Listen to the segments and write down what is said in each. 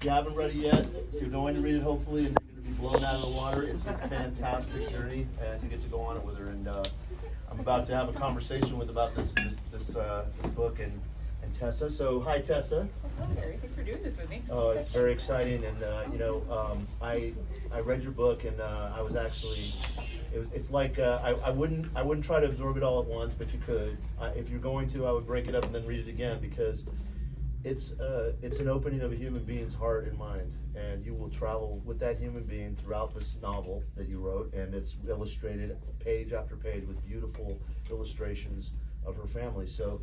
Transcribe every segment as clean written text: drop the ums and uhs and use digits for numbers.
If you haven't read it yet, you're going to read it hopefully, and you're going to be blown out of the water. It's a fantastic journey, and you get to go on it with her. And I'm about to have a conversation about this book and Tessa. So hi, Tessa. Hello, Gary. Thanks for doing this with me. Oh, it's very exciting, and I read your book, and I was actually, it's like I wouldn't try to absorb it all at once, but you could. If you're going to, I would break it up and then read it again, because it's an opening of a human being's heart and mind, and you will travel with that human being throughout this novel that you wrote, and it's illustrated page after page with beautiful illustrations of her family. So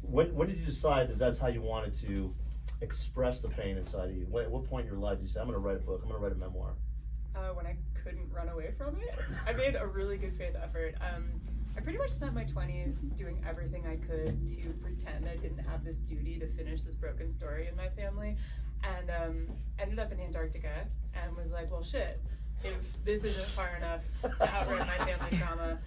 when did you decide that that's how you wanted to express the pain inside of you? At what point in your life did you say, I'm going to write a book, I'm going to write a memoir? When I couldn't run away from it. I made a really good faith effort. I pretty much spent my 20s doing everything I could to pretend I didn't have this duty to finish this broken story in my family, and ended up in Antarctica and was like, well, shit, if this isn't far enough to outrun my family trauma,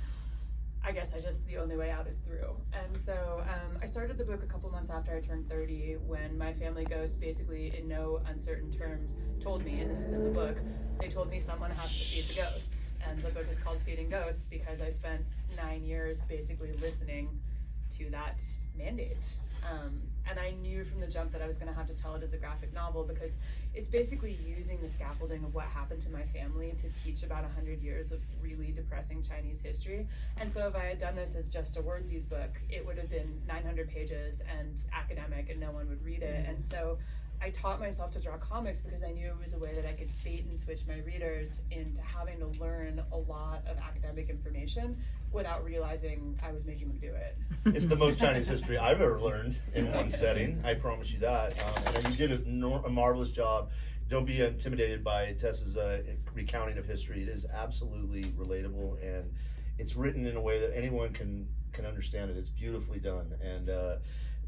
I guess the only way out is through. And so I started the book a couple months after I turned 30, when my family ghost basically, in no uncertain terms, told me, and this is in the book, they told me someone has to feed the ghosts. And the book is called Feeding Ghosts because I spent 9 years basically listening to that mandate. And I knew from the jump that I was going to have to tell it as a graphic novel, because it's basically using the scaffolding of what happened to my family to teach about 100 years of really depressing Chinese history. And so if I had done this as just a wordsies book, it would have been 900 pages and academic, and no one would read it. And so I taught myself to draw comics because I knew it was a way that I could bait and switch my readers into having to learn a lot of academic information without realizing I was making them do it. It's the most Chinese history I've ever learned in one setting, I promise you that. And you did a marvelous job. Don't be intimidated by Tessa's recounting of history. It is absolutely relatable, and it's written in a way that anyone can understand it. It's beautifully done, and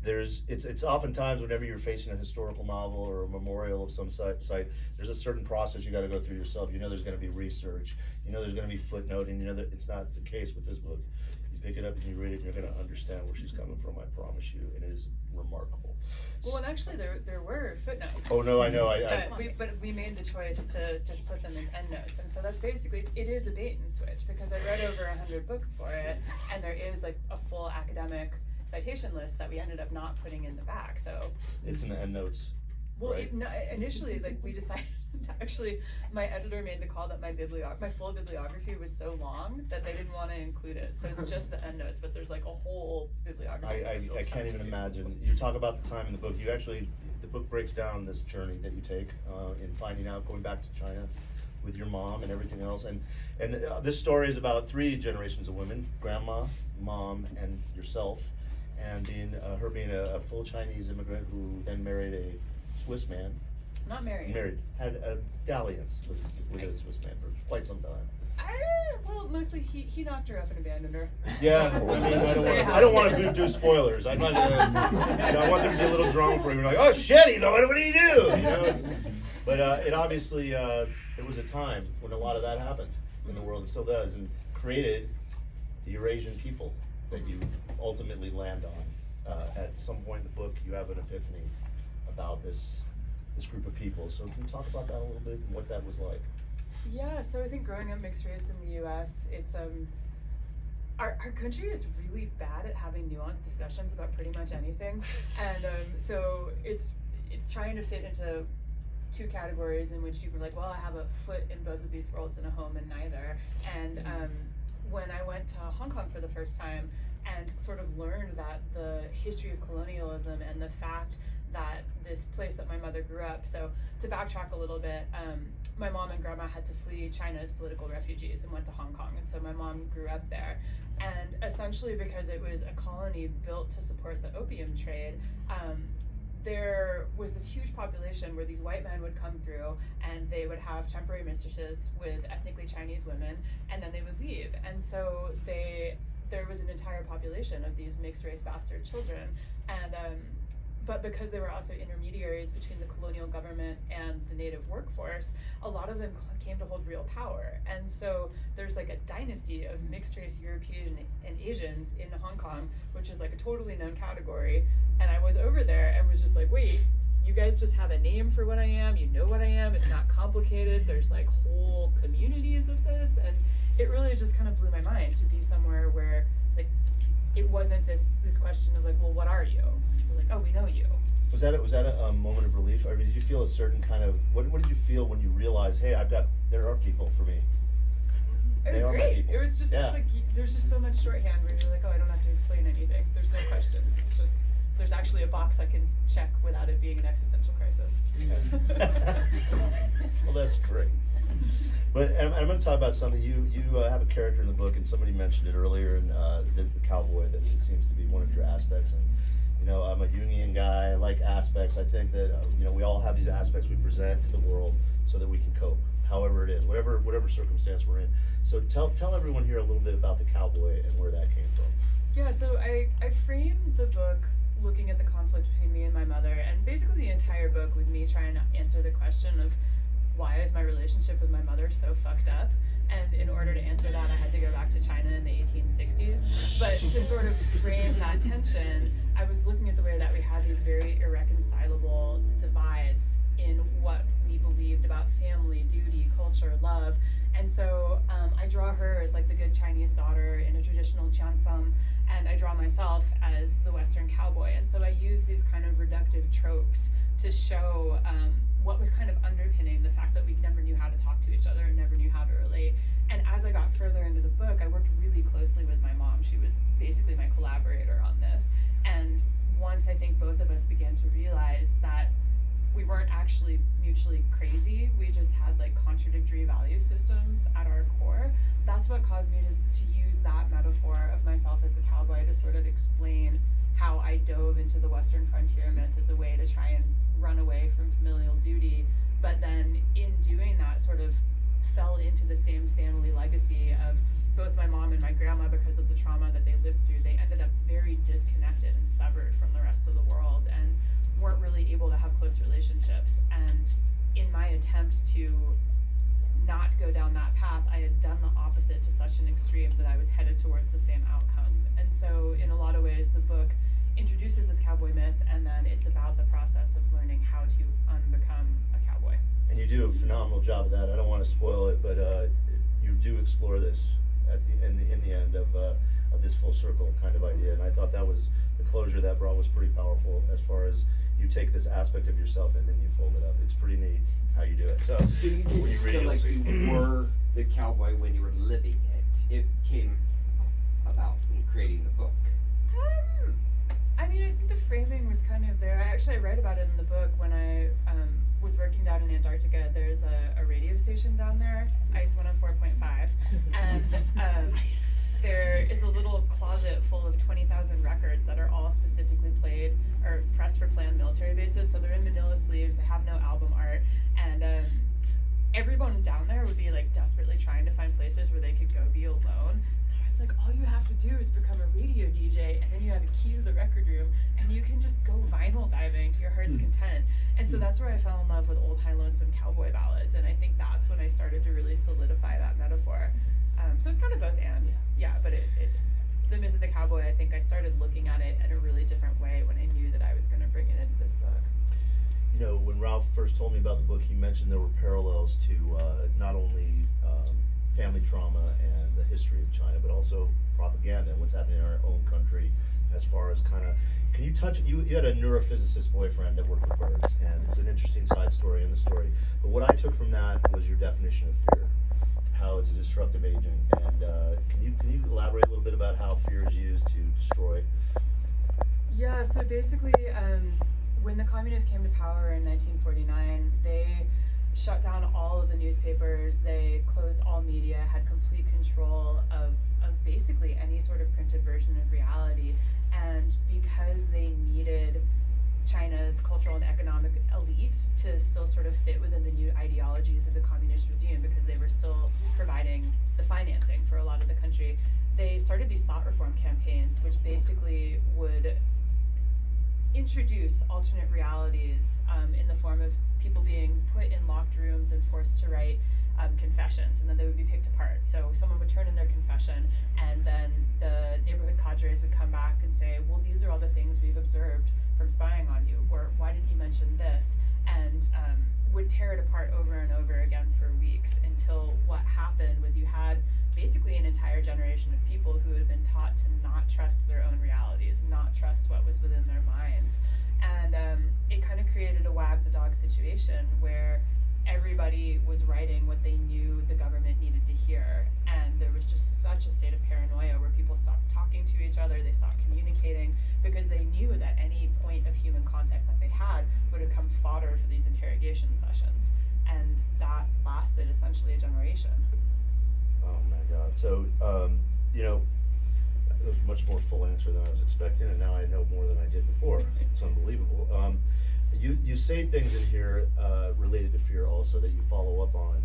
it's oftentimes whenever you're facing a historical novel or a memorial of some site, there's a certain process you got to go through yourself. You know there's going to be research, you know there's going to be footnoting, you know that it's not the case with this book. You pick it up and you read it, and you're going to understand where she's coming from, I promise you. It is remarkable. Well, and actually there were footnotes. Oh no, I know. But we made the choice to just put them as endnotes, and so that's basically, it is a bait and switch, because I read over 100 books for it, and there is like a full academic citation list that we ended up not putting in the back. So it's in the endnotes. Well, right? Initially, like, we decided, actually, my editor made the call that my full bibliography was so long that they didn't want to include it. So it's just the endnotes, but there's like a whole bibliography. I can't even imagine. You talk about the time in the book. The book breaks down this journey that you take in finding out, going back to China with your mom and everything else. And this story is about 3 generations of women: grandma, mom, and yourself. And her being a full Chinese immigrant who then married a Swiss man. Not married. Had a dalliance with a Swiss man for quite some time. Well, mostly he knocked her up and abandoned her. Yeah, I don't want to do spoilers. I'm not gonna. I want there to be a little drama for you. We're like, oh shit, though, what do you do? But it obviously there was a time when a lot of that happened in the world, and still does, and created the Eurasian people that you ultimately land on. At some point in the book, you have an epiphany about this group of people. So can you talk about that a little bit and what that was like? Yeah, so I think growing up mixed race in the U.S., it's our country is really bad at having nuanced discussions about pretty much anything, and so it's trying to fit into 2 categories in which you were like, well, I have a foot in both of these worlds and a home in neither. And when I went to Hong Kong for the first time and sort of learned that the history of colonialism and the fact that this place that my mother grew up, so to backtrack a little bit, my mom and grandma had to flee China as political refugees and went to Hong Kong, and so my mom grew up there. And essentially because it was a colony built to support the opium trade, there was this huge population where these white men would come through and they would have temporary mistresses with ethnically Chinese women, and then they would leave. And so there was an entire population of these mixed race bastard children, and but because they were also intermediaries between the colonial government and the native workforce, a lot of them came to hold real power. And so there's like a dynasty of mixed race European and Asians in Hong Kong, which is like a totally known category. And I was over there and was just like, wait, you guys just have a name for what I am, you know what I am, it's not complicated, there's like whole communities of this, and it really just kind of blew my mind to be somewhere where like it wasn't this question of like, well, what are you? We're like, oh, we know you. Was that a moment of relief? I mean, did you feel a certain kind of, what did you feel when you realized, hey, there are people for me? It was great. It was just, it's like, there's just so much shorthand where you're like, oh, I don't have to explain anything. There's no questions. It's just, there's actually a box I can check without it being an existential crisis. Well, that's great. But I'm going to talk about something. You have a character in the book, and somebody mentioned it earlier, and the cowboy, that it seems to be one of your aspects. And you know, I'm a Jungian guy. I like aspects. I think that you know, we all have these aspects we present to the world so that we can cope, however it is, whatever circumstance we're in. So tell everyone here a little bit about the cowboy and where that came from. Yeah. So I framed the book looking at the conflict between me and my mother, and basically the entire book was me trying to answer the question of why is my relationship with my mother so fucked up? And in order to answer that, I had to go back to China in the 1860s. But to sort of frame that tension, I was looking at the way that we had these very irreconcilable divides in what we believed about family, duty, culture, love. And so I draw her as like the good Chinese daughter in a traditional qiansam, and I draw myself as the Western cowboy. And so I use these kind of reductive tropes to show what was kind of underpinning the fact that we never knew how to talk to each other and never knew how to relate. And as I got further into the book, I worked really closely with my mom. She was basically my collaborator on this. And once I think both of us began to realize that we weren't actually mutually crazy, we just had like contradictory value systems at our core, that's what caused me to use that metaphor of myself as the cowboy to sort of explain how I dove into the Western frontier myth as a way to try and run away from familial duty, but then in doing that sort of fell into the same family legacy of both my mom and my grandma. Because of the trauma that they lived through, they ended up very disconnected and severed from the rest of the world and weren't really able to have close relationships. And in my attempt to not go down that path, I had done the opposite to such an extreme that I was headed towards the same outcome. And so in a lot of ways, the book introduces this cowboy myth, and then it's about the process of learning how to unbecome a cowboy. And you do a phenomenal job of that. I don't want to spoil it, but you do explore this in the end of this full circle kind of idea. And I thought that was the closure that brought was pretty powerful, as far as you take this aspect of yourself and then you fold it up. It's pretty neat how you do it. So you didn't when you read feel it, like you were the cowboy when you were living it. It came about when creating the book. I mean, I think the framing was kind of there. I write about it in the book when I was working down in Antarctica. There's a radio station down there, Ice 104.5, and there is a little closet full of 20,000 records that are all specifically played or pressed for planned military bases. So they're in manila sleeves, they have no album art, and everyone down there would be like desperately trying to find places where they could go be alone. Like, all you have to do is become a radio DJ, and then you have a key to the record room, and you can just go vinyl diving to your heart's content. And so that's where I fell in love with old high lonesome cowboy ballads, and I think that's when I started to really solidify that metaphor. So it's kind of both and. Yeah, but the myth of the cowboy, I think I started looking at it in a really different way when I knew that I was going to bring it into this book. You know, when Ralph first told me about the book, he mentioned there were parallels to not only family trauma and the history of China, but also propaganda and what's happening in our own country, as far as kind of, can you touch, you had a neurophysicist boyfriend that worked with birds, and it's an interesting side story in the story, but what I took from that was your definition of fear, how it's a destructive agent, and can you elaborate a little bit about how fear is used to destroy? Yeah, so basically, when the communists came to power in 1949, they shut down all of the newspapers, they closed all media, had complete control of basically any sort of printed version of reality. And because they needed China's cultural and economic elite to still sort of fit within the new ideologies of the communist regime, because they were still providing the financing for a lot of the country, they started these thought reform campaigns, which basically would introduce alternate realities in the form of people being put in locked rooms and forced to write confessions, and then they would be picked apart. So someone would turn in their confession, and then the neighborhood cadres would come back and say, well, these are all the things we've observed from spying on you, or why didn't you mention this, and would tear it apart over and over again for weeks, until what happened was you had basically an entire generation of people who had been taught to not trust their own realities, not trust what was within their minds. And it kind of created a wag the dog situation where everybody was writing what they knew the government needed to hear, and there was just such a state of paranoia where people stopped talking to each other, they stopped communicating, because they knew that any point of human contact that they had would become fodder for these interrogation sessions, and that lasted essentially a generation. Oh my God. So, you know, that was a much more full answer than I was expecting, and now I know more than I did before. It's unbelievable. You say things in here related to fear also that you follow up on,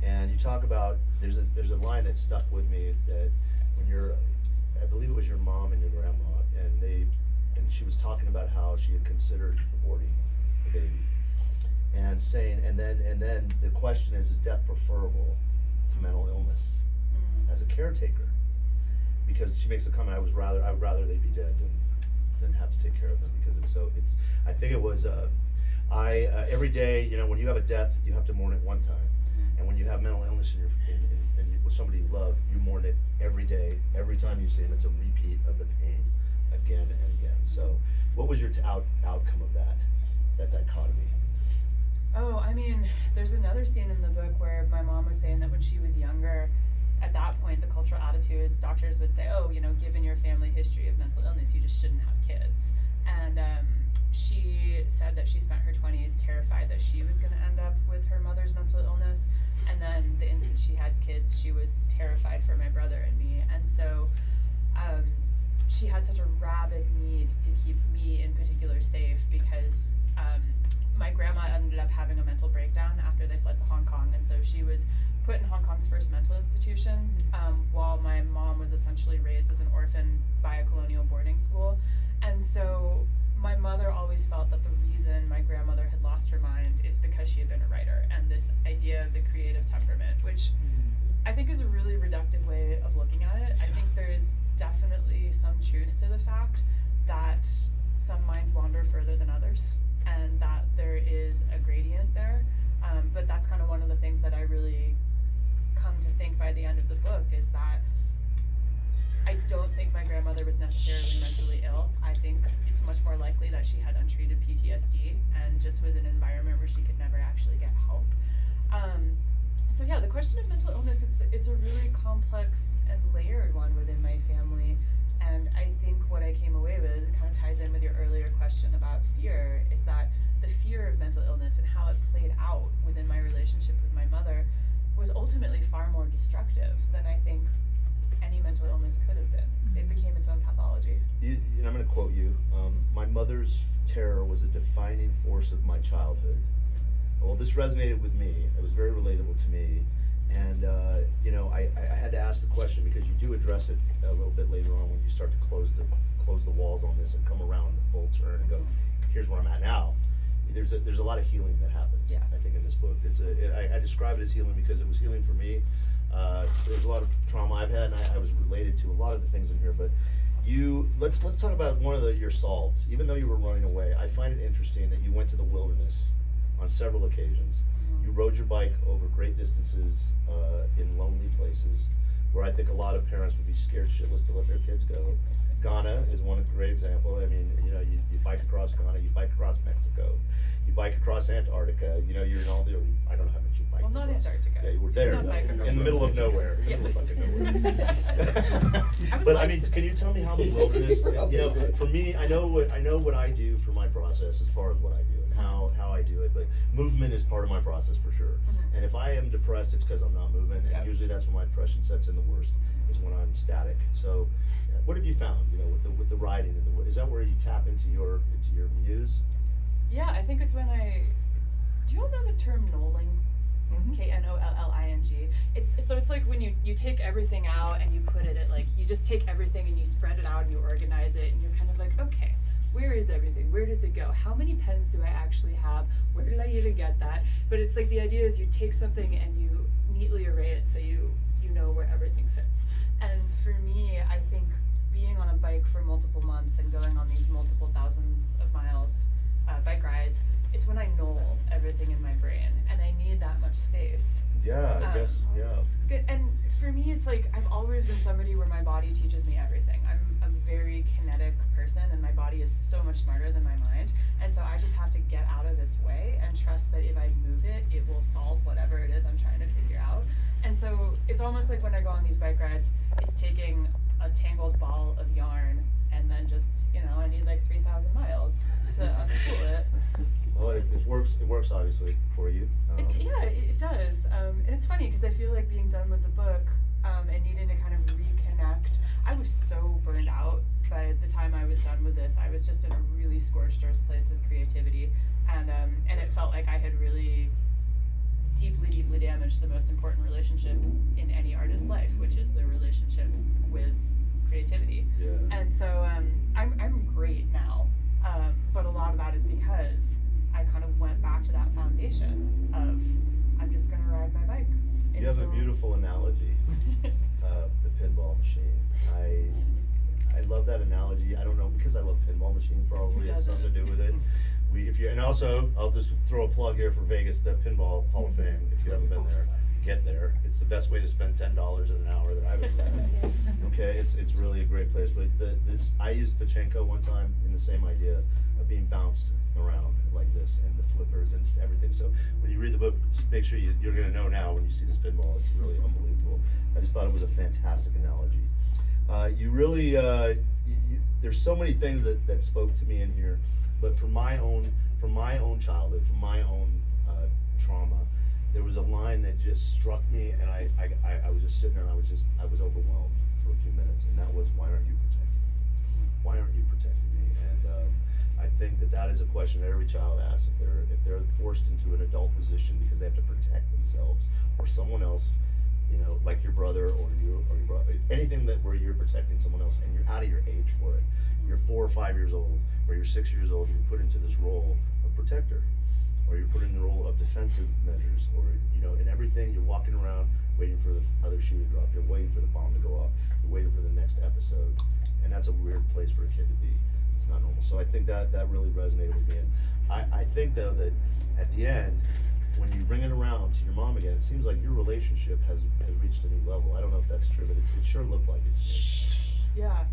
and you talk about, there's a line that stuck with me, that when I believe it was your mom and your grandma, and she was talking about how she had considered aborting the baby, and saying, and then the question is death preferable to mental illness as a caretaker? Because she makes a comment, I'd rather they be dead than have to take care of them, because I think it was, every day, you know, when you have a death, you have to mourn it one time. And when you have mental illness with somebody you love, you mourn it every day, every time you see them. It's a repeat of the pain again and again. So what was your outcome of that dichotomy? Oh, I mean, there's another scene in the book where my mom was saying that when she was younger, at that point, the cultural attitudes, doctors would say, oh, you know, given your family history of mental illness, you just shouldn't have kids. And she said that she spent her 20s terrified that she was going to end up with her mother's mental illness. And then the instant she had kids, she was terrified for my brother and me. And so she had such a rabid need to keep me in particular safe, because my grandma ended up having a mental breakdown after they fled to Hong Kong. And so she was put in Hong Kong's first mental institution, while my mom was essentially raised as an orphan by a colonial boarding school. And so my mother always felt that the reason my grandmother had lost her mind is because she had been a writer, and this idea of the creative temperament, which I think is a really reductive way of looking at it. I think there's definitely some truth to the fact that some minds wander further than others, and that there is a gradient there. But that's kind of one of the things that I really come to think by the end of the book, is that I don't think my grandmother was necessarily mentally ill. I think it's much more likely that she had untreated PTSD and just was in an environment where she could never actually get help. So yeah, the question of mental illness, it's a really complex and layered one within my family. And I think what I came away with, it kind of ties in with your earlier question about fear, is that the fear of mental illness and how it played out within my relationship with my mother was ultimately far more destructive than I think any mental illness could have been. It became its own pathology. And I'm going to quote you. My mother's terror was a defining force of my childhood. Well, this resonated with me. It was very relatable to me. And, you know, I had to ask the question, because you do address it a little bit later on when you start to close the walls on this and come around the full turn and go, here's where I'm at now. There's a lot of healing that happens, yeah. I think, in this book. I describe it as healing because it was healing for me. There was a lot of trauma I've had, and I was related to a lot of the things in here. But let's talk about one of your solves. Even though you were running away, I find it interesting that you went to the wilderness on several occasions. You rode your bike over great distances in lonely places where I think a lot of parents would be scared shitless to let their kids go. Ghana is one great example. I mean, you know, you bike across Ghana, you bike across Mexico, you bike across Antarctica. You know, you're in all the, I don't know how much you bike. Well, not Antarctica. Yeah, you were there, in the middle of nowhere. Yes. But I mean, can you tell me how the wilderness? You know, for me, I know what I do for my process as far as what I do and how I do it. But movement is part of my process for sure. And if I am depressed, it's because I'm not moving. And usually that's when my depression sets in the worst, is when I'm static. So, what have you found? You know, with the riding and is that where you tap into your muse? Yeah, I think it's when do you all know the term knolling? Knolling. It's like when you take everything out and you put it at, like, you just take everything and you spread it out and you organize it, and you're kind of like, okay, where is everything? Where does it go? How many pens do I actually have? Where did I even get that? But it's like the idea is you take something and you neatly array it so you know where everything fits. And for me, I think being on a bike for multiple months and going on these multiple thousands of miles bike rides, it's when I null everything in my brain, and I need that much space. Yeah, I guess, yeah. Good. And for me, it's like I've always been somebody where my body teaches me everything. I'm a very kinetic person, and my body is so much smarter than my mind. And so I just have to get out of its way and trust that if I move it, it will solve whatever it is I'm trying to figure out. And so it's almost like when I go on these bike rides, it's taking a tangled ball of yarn and then just, I need like 3,000 miles to unspool it. Well, it works obviously for you. It does. And it's funny because I feel like being done with the book and needing to kind of reconnect. I was so burned out by the time I was done with this. I was just in a really scorched earth place with creativity, and it felt like I had really deeply damaged the most important relationship in any artist's life, which is the relationship with creativity. Yeah. And so I'm great now, but a lot of that is because I kind of went back to that foundation of I'm just gonna ride my bike. You have a beautiful analogy, the pinball machine. I love that analogy. I don't know, because I love pinball machines, probably has something to do with it. And also, I'll just throw a plug here for Vegas, the Pinball Hall of Fame. If you haven't been there, get there. It's the best way to spend $10 an hour that I've ever had. Okay, it's really a great place. But I used Pachenko one time in the same idea of being bounced around like this, and the flippers and just everything. So when you read the book, just make sure you're going to know now when you see this pinball. It's really unbelievable. I just thought it was a fantastic analogy. You really, there's so many things that spoke to me in here, but from my own childhood, from my own trauma, there was a line that just struck me, and I was just sitting there, and I was overwhelmed for a few minutes, and that was, why aren't you protecting me? Why aren't you protecting me? And I think that is a question that every child asks if they're forced into an adult position because they have to protect themselves or someone else, like your brother or your brother, anything where you're protecting someone else and you're out of your age for it. You're 4 or 5 years old, or you're 6 years old, and you're put into this role of protector, or you're put in the role of defensive measures, or in everything you're walking around waiting for the other shoe to drop, you're waiting for the bomb to go off, you're waiting for the next episode, and that's a weird place for a kid to be. It's not normal. So I think that really resonated with me, and I think though that at the end, when you bring it around to your mom again, it seems like your relationship has reached a new level. I don't know if that's true, but it sure looked like it to me. Yeah,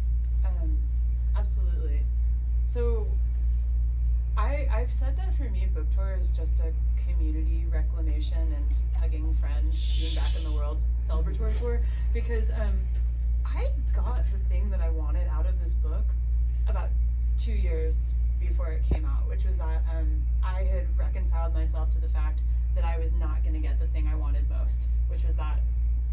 absolutely. So I've said that for me, book tour is just a community reclamation and hugging friends, being back in the world celebratory tour, because I got the thing that I wanted out of this book about 2 years before it came out, which was that I had reconciled myself to the fact that I was not going to get the thing I wanted most, which was that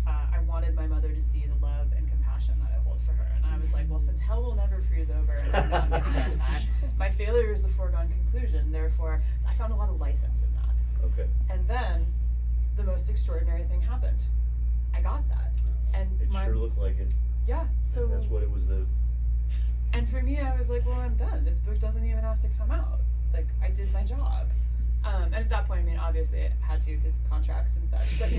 I wanted my mother to see the love and compassion that I hold for her. And I was like, well, since hell will never freeze over and I'm not going to get that, my failure is a foregone conclusion. Therefore, I found a lot of license in that. Okay. And then the most extraordinary thing happened. I got that. And It sure looked like it. Yeah. So that's what it was. And for me, I was like, well, I'm done. This book doesn't even have to come out. Like, I did my job. And at that point, I mean, obviously it had to because contracts and such, but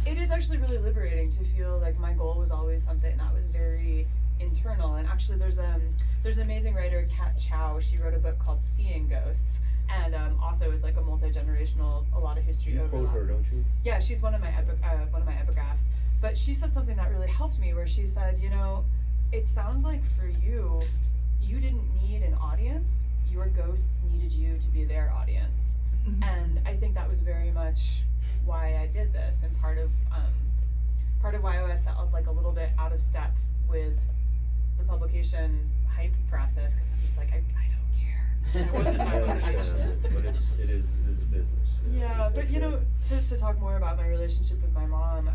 it is actually really liberating to feel like my goal was always something that was very internal. And actually there's an amazing writer, Kat Chow. She wrote a book called Seeing Ghosts, and also is like a multi-generational, a lot of history You overlap. quote her, don't you? Yeah, she's one of my epigraphs. But she said something that really helped me, where she said, it sounds like for you, you didn't need an audience. Your ghosts needed you to be their audience. Mm-hmm. And I think that was very much why I did this, and part of why I felt like a little bit out of step with the publication hype process, because I'm just like, I don't care. That wasn't my motivation. But it is a business. Yeah, but to talk more about my relationship with my mom,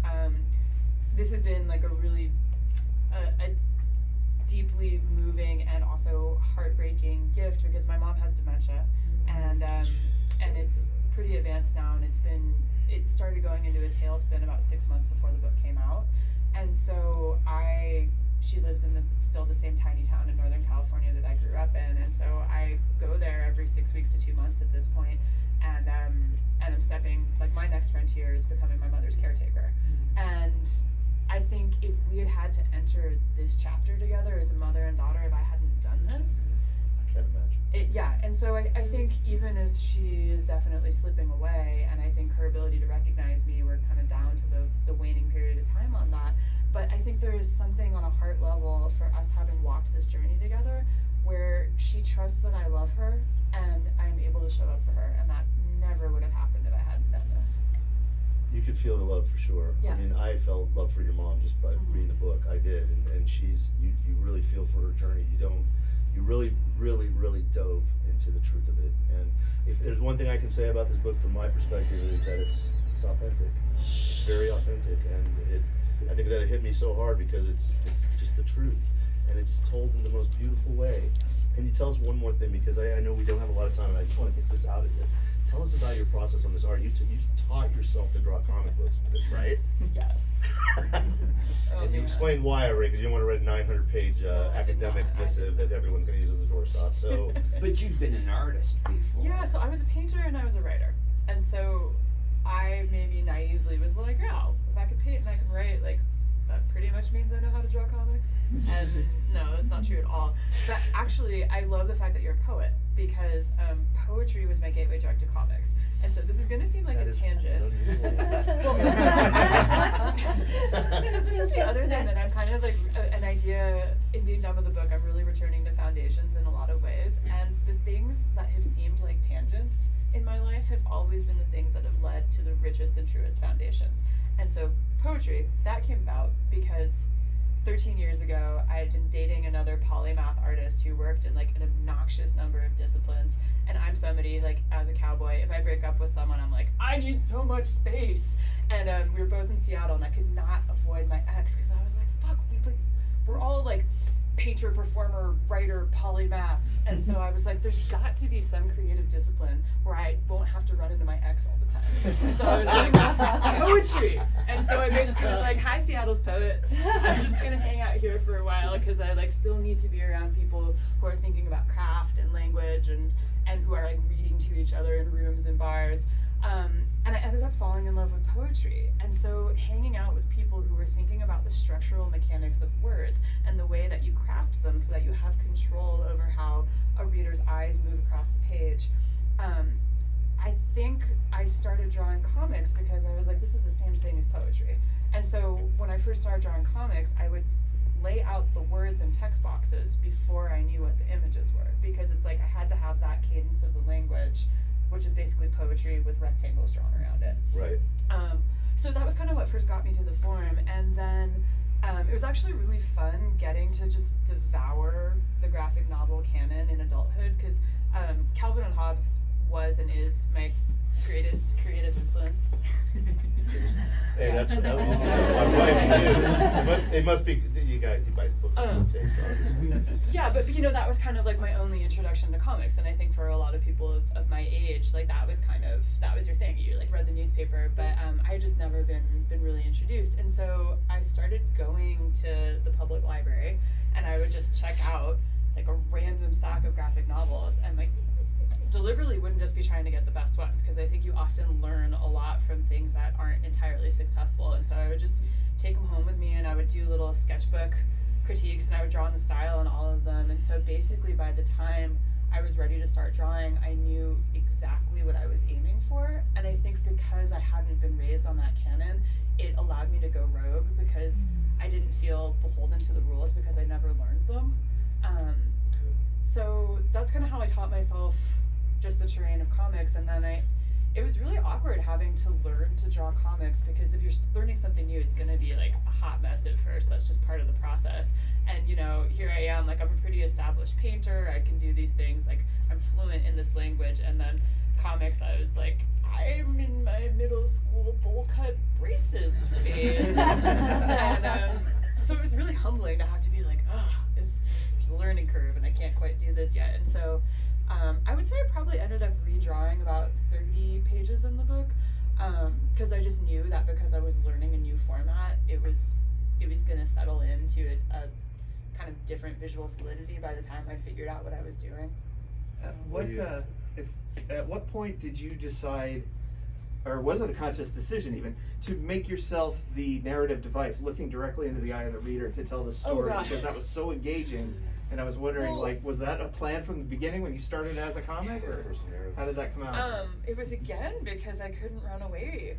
this has been like a really a deeply moving and also heartbreaking gift, because my mom has dementia, and it's pretty advanced now, and it started going into a tailspin about 6 months before the book came out. And so she lives in still the same tiny town in Northern California that I grew up in, and so I go there every 6 weeks to 2 months at this point, and I'm stepping, like, my next frontier is becoming my mother's caretaker. And I think if we had had to enter this chapter together as a mother and daughter, if I hadn't done this, I can't imagine. yeah, and so I think even as she is definitely slipping away, and I think her ability to recognize me, we're kind of down to the waning period of time on that, but I think there is something on a heart level for us having walked this journey together where she trusts that I love her and I'm able to show up for her, and that never would have happened if I hadn't done this. You could feel the love for sure. Yeah. I mean, I felt love for your mom just by reading the book. I did, and you really feel for her journey. You really dove into the truth of it. And if there's one thing I can say about this book from my perspective is that it's authentic. It's very authentic, and I think that it hit me so hard because it's just the truth, and it's told in the most beautiful way. Can you tell us one more thing, because I know we don't have a lot of time, and I just want to get this out. Tell us about your process on this art. You taught yourself to draw comic books with this, right? Yes. And you explained why already, because you don't want to write a 900-page I did academic not. missive that everyone's going to use as a doorstop. So, But you've been an artist before. Yeah, so I was a painter and I was a writer. And so I maybe naively was like, oh, if I could paint and I can write, like, that pretty much means I know how to draw comics. And no, that's not true at all. But actually, I love the fact that you're a poet, because poetry was my gateway drug to comics. And so this is going to seem like that a is tangent. unusual. So this is the other thing that I'm kind of like an idea in being done with the book. I'm really returning to foundations in a lot of ways, and the things that have seemed like tangents in my life have always been the things that have led to the richest and truest foundations. And so poetry, that came about because 13 years ago I had been dating another polymath artist who worked in like an obnoxious number of disciplines, and I'm somebody, like, as a cowboy, if I break up with someone, I'm like, I need so much space. And we were both in Seattle, and I could not avoid my ex because I was like, fuck, we're all like painter, performer, writer, polymaths. And so I was like, there's got to be some creative discipline where I won't have to run into my ex all the time. And so I was like, poetry. And so I basically was like, hi, Seattle's poets. I'm just gonna hang out here for a while because I like still need to be around people who are thinking about craft and language and who are like reading to each other in rooms and bars. And I ended up falling in love with poetry. And so hanging out with people who were thinking about the structural mechanics of words and the way that you craft them so that you have control over how a reader's eyes move across the page. I think I started drawing comics because I was like, this is the same thing as poetry. And so when I first started drawing comics, I would lay out the words in text boxes before I knew what the images were, because it's like I had to have that cadence of the language, which is basically poetry with rectangles drawn around it. Right. So that was kind of what first got me to the form, and then it was actually really fun getting to just devour the graphic novel canon in adulthood, because Calvin and Hobbes was and is my greatest creative influence. Hey, that's what my wife too. It must be you buy books with taste, obviously. Yeah, but you know, that was kind of like my only introduction to comics, and I think for a lot of people of my age, like that was your thing. You like read the newspaper, but I had just never been really introduced, and so I started going to the public library, and I would just check out like a random stack of graphic novels, and like deliberately wouldn't just be trying to get the best ones, because I think you often learn a lot from things that aren't entirely successful. And so I would just take them home with me, and I would do little sketchbook critiques, and I would draw in the style on all of them. And so basically by the time I was ready to start drawing, I knew exactly what I was aiming for. And I think because I hadn't been raised on that canon, it allowed me to go rogue, because I didn't feel beholden to the rules because I never learned them. So that's kind of how I taught myself just the terrain of comics. And then it was really awkward having to learn to draw comics, because if you're learning something new, it's going to be like a hot mess at first. That's just part of the process. And you know, here I am, like I'm a pretty established painter, I can do these things, like I'm fluent in this language. And then comics, I was like, I'm in my middle school bowl cut braces phase. And so it was really humbling to have to be like, there's a learning curve and I can't quite do this yet. And so I would say I probably ended up redrawing about 30 pages in the book, because I just knew that because I was learning a new format, it was going to settle into a kind of different visual solidity by the time I figured out what I was doing. At what point did you decide or was it a conscious decision even, to make yourself the narrative device, looking directly into the eye of the reader to tell the story, God. because that was so engaging. And I was wondering, Well- like, was that a plan from the beginning when you started as a comic, or how did that come out? It was again because I couldn't run away.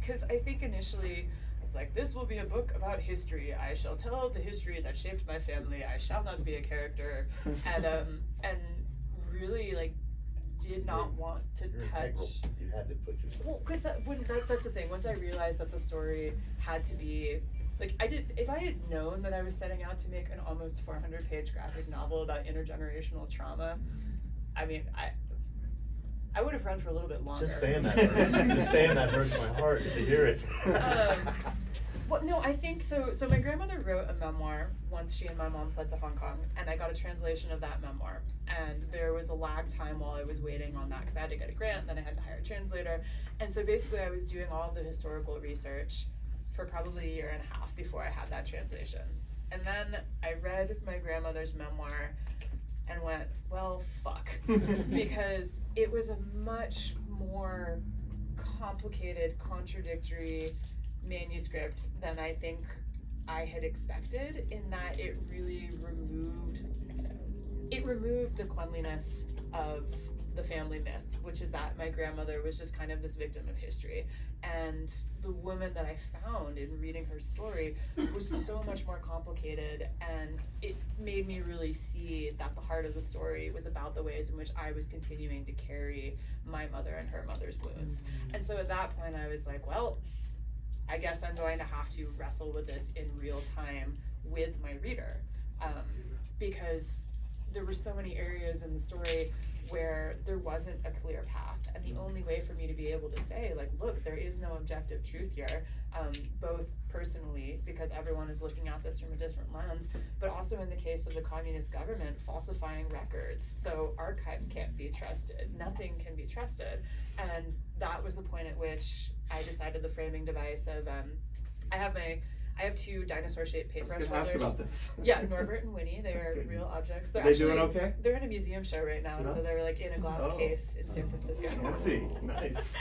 Because I think initially I was like, this will be a book about history. I shall tell the history that shaped my family. I shall not be a character. And really like did not want to You're touch. integral. You had to put yourself. Well, because that's the thing. Once I realized that the story had to be like if I had known that I was setting out to make an almost 400-page graphic novel about intergenerational trauma, I mean, I would have run for a little bit longer. Just saying that hurts. Just saying that hurts my heart just to hear it. Well, no, I think so. So my grandmother wrote a memoir once she and my mom fled to Hong Kong, and I got a translation of that memoir. And there was a lag time while I was waiting on that because I had to get a grant, and then I had to hire a translator. And so basically, I was doing all the historical research for probably a year and a half before I had that translation. And then I read my grandmother's memoir and went, well, fuck, because it was a much more complicated, contradictory manuscript than I think I had expected, in that it really removed the cleanliness of the family myth, which is that my grandmother was just kind of this victim of history. And the woman that I found in reading her story was so much more complicated, and it made me really see that the heart of the story was about the ways in which I was continuing to carry my mother and her mother's wounds. And so at that point I was like, well, I guess I'm going to have to wrestle with this in real time with my reader, because there were so many areas in the story where there wasn't a clear path, and the only way for me to be able to say, like, look, there is no objective truth here, both personally, because everyone is looking at this from a different lens, but also in the case of the communist government falsifying records. So archives can't be trusted, nothing can be trusted. And that was the point at which I decided the framing device of, I have two dinosaur-shaped paintbrush I was gonna ask holders. about this. Yeah, Norbert and Winnie, they are real objects. They're They actually doing okay? They're in a museum show right now, so they're like in a glass Oh. case in San Francisco. Let's see, nice.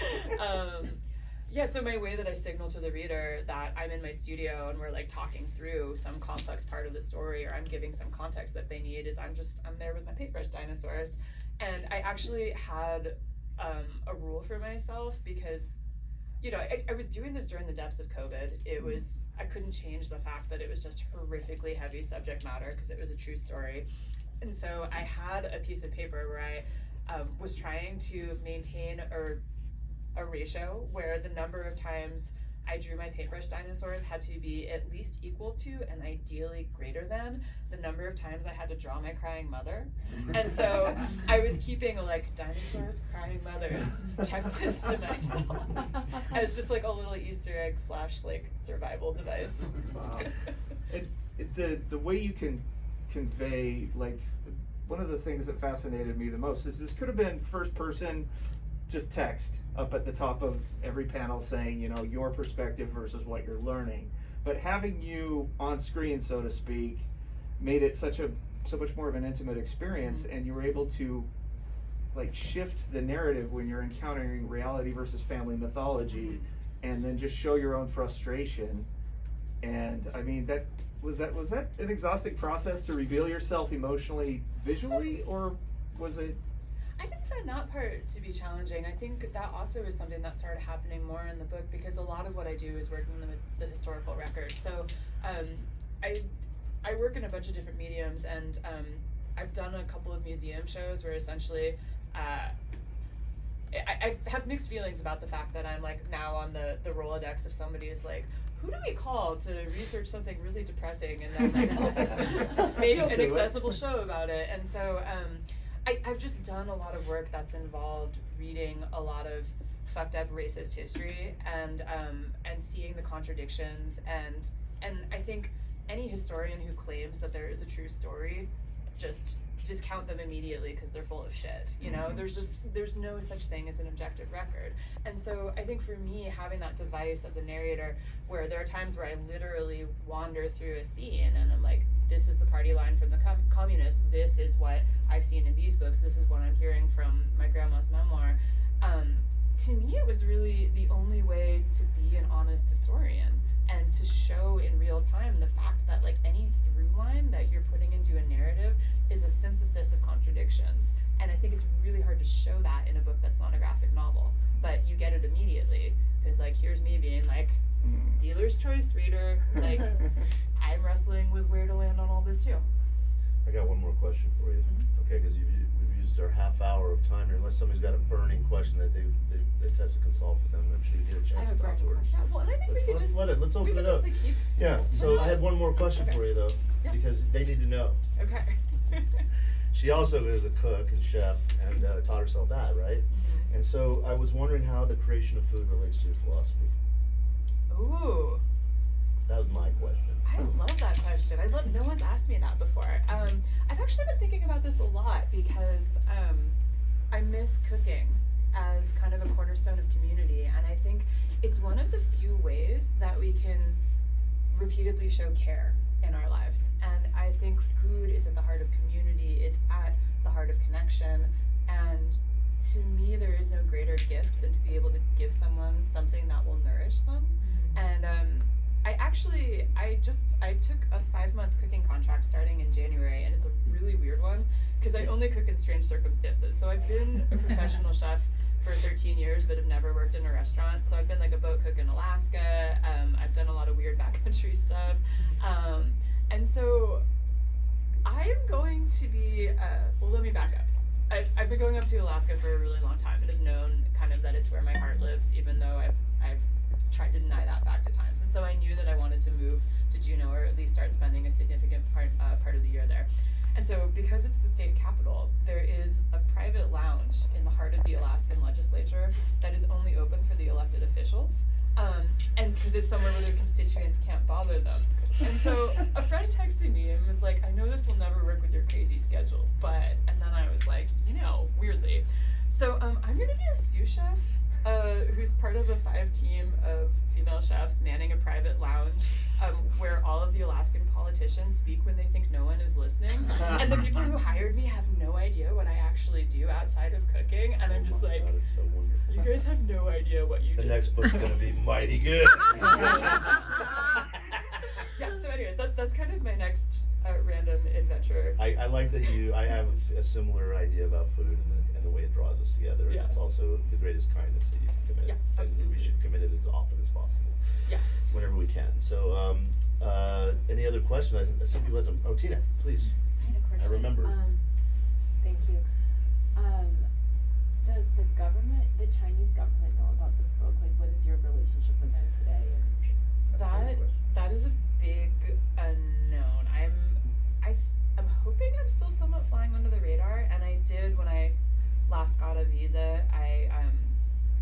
Yeah, so my way that I signal to the reader that I'm in my studio and we're like talking through some complex part of the story, or I'm giving some context that they need, is I'm there with my paintbrush dinosaurs. And I actually had a rule for myself, because you know, I was doing this during the depths of COVID. I couldn't change the fact that it was just horrifically heavy subject matter, because it was a true story. And so I had a piece of paper where I was trying to maintain a ratio where the number of times I drew my paintbrush dinosaurs had to be at least equal to, and ideally greater than, the number of times I had to draw my crying mother. And so I was keeping a like dinosaurs, crying mothers checklist to myself as just like a little Easter egg / like survival device. Wow. The way you can convey, like, one of the things that fascinated me the most is this could have been first person, just text up at the top of every panel saying, you know, your perspective versus what you're learning. But having you on screen, so to speak, made it so much more of an intimate experience, and you were able to like shift the narrative when you're encountering reality versus family mythology, and then just show your own frustration. And I mean, was that an exhausting process to reveal yourself emotionally, visually, or was it? I didn't find that part to be challenging. I think that also is something that started happening more in the book, because a lot of what I do is working with the historical record. So I work in a bunch of different mediums, and I've done a couple of museum shows where essentially I have mixed feelings about the fact that I'm like now on the Rolodex if somebody is like, who do we call to research something really depressing and then like make an accessible show about it. And so I've just done a lot of work that's involved reading a lot of fucked up racist history and seeing the contradictions, and I think any historian who claims that there is a true story, just discount them immediately because they're full of shit. You know, there's no such thing as an objective record. And so I think for me, having that device of the narrator, where there are times where I literally wander through a scene and I'm like, this is the party line from the communists, this is what I've seen in these books, this is what I'm hearing from my grandma's memoir, to me, it was really the only way to be an honest historian and to show in real time the fact that like any through line that you're putting into a narrative is a synthesis of contradictions. And I think it's really hard to show that in a book that's not a graphic novel, but you get it immediately because like here's me being like dealer's choice reader, like I'm wrestling with where to land on all this too. I got one more question for you. Okay, because we've used our half hour of time here. Unless somebody's got a burning question that that Tessa can solve for them, I'm sure you get a chance to talk to her. Yeah, well, and I think Let's open it up. Just, like, keep Yeah. So I had one more question Okay. for you though, Yeah. because they need to know. Okay. She also is a cook and chef and taught herself that, right? And so I was wondering how the creation of food relates to your philosophy. Ooh. That was my question. I love that question. No one's asked me that before. I've actually been thinking about this a lot because I miss cooking as kind of a cornerstone of community, and I think it's one of the few ways that we can repeatedly show care in our lives. And I think food is at the heart of community. It's at the heart of connection. And to me, there is no greater gift than to be able to give someone something that will nourish them. And I took a 5-month cooking contract starting in January, and it's a really weird one because I only cook in strange circumstances. So I've been a professional chef for 13 years, but have never worked in a restaurant. So I've been like a boat cook in Alaska. I've done a lot of weird backcountry stuff. And so I am going to be, well, let me back up. I've been going up to Alaska for a really long time and have known kind of that it's where my heart lives, even though I've tried to deny that fact at times. And so I knew that I wanted to move to Juneau, or at least start spending a significant part of the year there. And so because it's the state capital, there is a private lounge in the heart of the Alaskan legislature that is only open for the elected officials. And because it's somewhere where their constituents can't bother them. And so a friend texted me and was like, I know this will never work with your crazy schedule, but, and then I was like, weirdly. So I'm gonna be a sous chef who's part of a 5 team of female chefs manning a private lounge where all of the Alaskan politicians speak when they think no one is listening. And the people who hired me have no idea what I actually do outside of cooking. And I'm just like, God, it's so wonderful. you guys have no idea what you The just next book's gonna be mighty good. Yeah, so anyways, that's kind of my next random adventure. I like that I have a similar idea about food and the way it draws us together. Yeah. And it's also the greatest kindness that you can commit. Yeah, And absolutely. we should commit it as often as possible, Yes. whenever we can. So, any other questions? I think some people had some. Oh, Tina, please. I had a question. remember. Thank you. Does the Chinese government know about this book? Like, what is your relationship with them today? That is a big unknown. I'm hoping I'm still somewhat flying under the radar, and I did when I last got a visa. I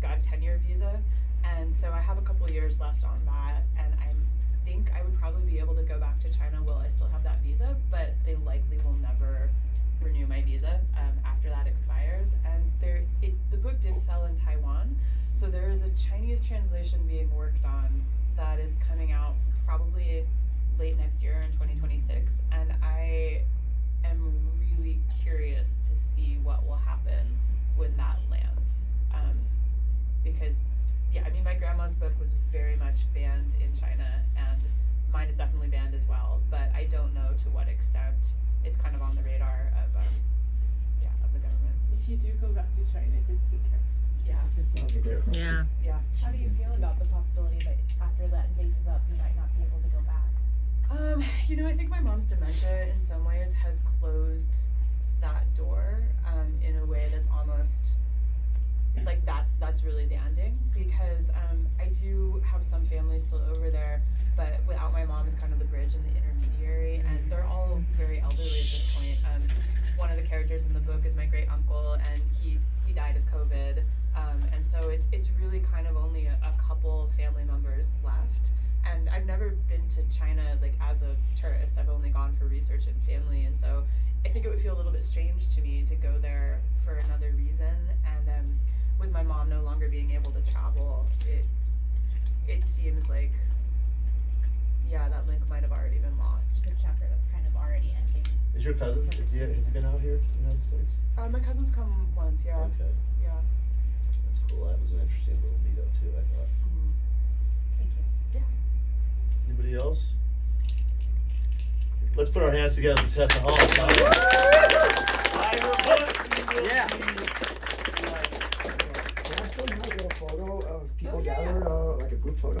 got a 10-year visa, and so I have a couple years left on that, and I think I would probably be able to go back to China while I still have that visa, but they likely will never renew my visa after that expires. And the book did sell in Taiwan, so there is a Chinese translation being worked on that is coming out probably late next year in 2026, and I am really curious to see what will happen when that lands, because my grandma's book was very much banned in China, and mine is definitely banned as well, but I don't know to what extent it's kind of on the radar of the government. If you do go back to China, just be careful. Yeah. Yeah. How do you feel about the possibility that after that bases up, you might not be able to go back? I think my mom's dementia in some ways has closed that door in a way that's almost like that's really the ending, because I do have some family still over there, but without my mom is kind of the bridge and the intermediary, and they're all very elderly at this point. One of the characters in the book is my great uncle, and he died of COVID, and so it's really kind of only a couple family members left. And I've never been to China like as a tourist. I've only gone for research and family, and so I think it would feel a little bit strange to me to go there for another reason. And with my mom no longer being able to travel, it seems like that link might have already been lost. The chapter that's kind of already ending. Is your cousin? Has he been out here in the United States? My cousin's come once, yeah. Okay. Yeah. That's cool. That was an interesting little meetup too, I thought. Thank you. Yeah. Anybody else? Let's put our hands together for Tessa Hall. Yeah. Can I show you like a little photo of people Oh, yeah, yeah. gathered, like a group photo?